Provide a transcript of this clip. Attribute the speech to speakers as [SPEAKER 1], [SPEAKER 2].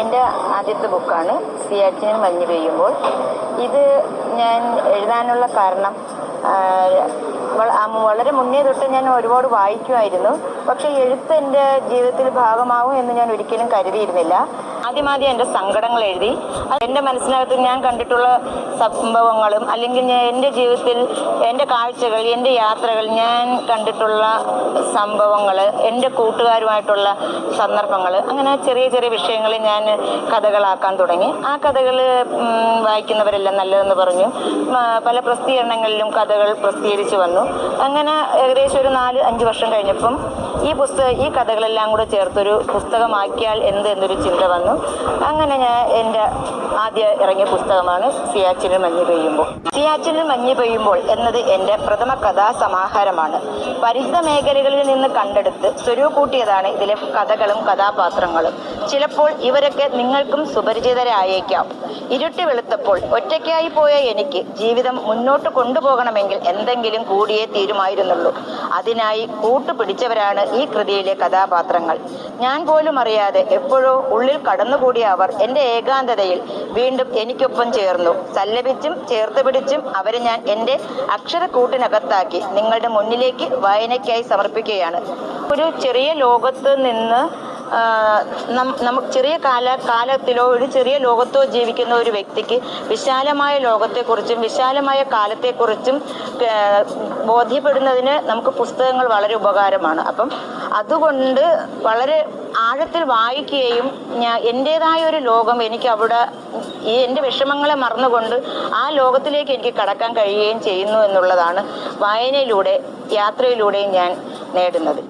[SPEAKER 1] എൻ്റെ ആദ്യത്തെ ബുക്കാണ് സിയാച്ചിനിൽ മഞ്ഞ് പെയ്യുമ്പോൾ. ഇത് ഞാൻ എഴുതാനുള്ള കാരണം വളരെ മുന്നേ തൊട്ട് ഞാൻ ഒരുപാട് വായിക്കുമായിരുന്നു. പക്ഷേ എഴുത്ത് എൻ്റെ ജീവിതത്തിൽ ഭാഗമാവും എന്ന് ഞാൻ ഒരിക്കലും കരുതിയിരുന്നില്ല. ആദ്യമാദ്യം എൻ്റെ സങ്കടങ്ങൾ എഴുതി. എൻ്റെ മനസ്സിനകത്ത് ഞാൻ കണ്ടിട്ടുള്ള സംഭവങ്ങളും അല്ലെങ്കിൽ എൻ്റെ ജീവിതത്തിൽ എൻ്റെ കാഴ്ചകൾ, എൻ്റെ യാത്രകൾ, ഞാൻ കണ്ടിട്ടുള്ള സംഭവങ്ങൾ, എൻ്റെ കൂട്ടുകാരുമായിട്ടുള്ള സന്ദർഭങ്ങൾ, അങ്ങനെ ചെറിയ ചെറിയ വിഷയങ്ങൾ ഞാൻ കഥകളാക്കാൻ തുടങ്ങി. ആ കഥകൾ വായിക്കുന്നവരെല്ലാം നല്ലതെന്ന് പറഞ്ഞു. പല പ്രസിദ്ധീകരണങ്ങളിലും കഥകൾ പ്രസിദ്ധീകരിച്ച് വന്നു. അങ്ങനെ ഏകദേശം ഒരു 4-5 വർഷം കഴിഞ്ഞപ്പം ഈ കഥകളെല്ലാം കൂടെ ചേർത്തൊരു പുസ്തകമാക്കിയാൽ എന്നൊരു ചിന്ത വന്നു. അങ്ങനെ ഞാൻ എൻ്റെ ആദ്യം ഇറങ്ങിയ പുസ്തകമാണ് സിയാച്ചിനിൽ മഞ്ഞ് പെയ്യുമ്പോൾ. സിയാച്ചിനിൽ മഞ്ഞ് പെയ്യുമ്പോൾ എന്നത് എൻ്റെ പ്രഥമ കഥാസമാഹാരമാണ്. പരിചിത മേഖലകളിൽ നിന്ന് കണ്ടെടുത്ത് സ്വരൂപൂട്ടിയതാണ് ഇതിലെ കഥകളും കഥാപാത്രങ്ങളും. ചിലപ്പോൾ ഇവരൊക്കെ നിങ്ങൾക്കും സുപരിചിതരായേക്കാം. ഇരുട്ടി വെളുത്തപ്പോൾ ഒറ്റയ്ക്കായി പോയ എനിക്ക് ജീവിതം മുന്നോട്ട് കൊണ്ടുപോകണമെങ്കിൽ എന്തെങ്കിലും കൂടിയേ തീരുമായിരുന്നുള്ളൂ. അതിനായി കൂട്ടുപിടിച്ചവരാണ് ഈ കൃതിയിലെ കഥാപാത്രങ്ങൾ. ഞാൻ പോലും അറിയാതെ എപ്പോഴോ ഉള്ളിൽ കടന്നുകൂടിയ അവർ എൻ്റെ ഏകാന്തതയിൽ വീണ്ടും എനിക്കൊപ്പം ചേർന്നു. സല്ലപിച്ചും ചേർത്ത് പിടിച്ചും അവരെ ഞാൻ എൻ്റെ അക്ഷരക്കൂട്ടിനകത്താക്കി നിങ്ങളുടെ മുന്നിലേക്ക് വായനയ്ക്കായി സമർപ്പിക്കുകയാണ്. ഒരു ചെറിയ ലോകത്ത് നിന്ന് ചെറിയ കാലത്തിലോ ഒരു ചെറിയ ലോകത്തോ ജീവിക്കുന്ന ഒരു വ്യക്തിക്ക് വിശാലമായ ലോകത്തെക്കുറിച്ചും വിശാലമായ കാലത്തെക്കുറിച്ചും ബോധ്യപ്പെടുന്നതിന് നമുക്ക് പുസ്തകങ്ങൾ വളരെ ഉപകാരമാണ്. അപ്പം അതുകൊണ്ട് വളരെ ആഴത്തിൽ വായിക്കുകയും എൻ്റേതായ ഒരു ലോകം എനിക്ക് അവിടെ എൻ്റെ വിഷമങ്ങളെ മറന്നുകൊണ്ട് ആ ലോകത്തിലേക്ക് എനിക്ക് കടക്കാൻ കഴിയുകയും ചെയ്യുന്നു എന്നുള്ളതാണ് വായനയിലൂടെ യാത്രയിലൂടെയും ഞാൻ നേടുന്നത്.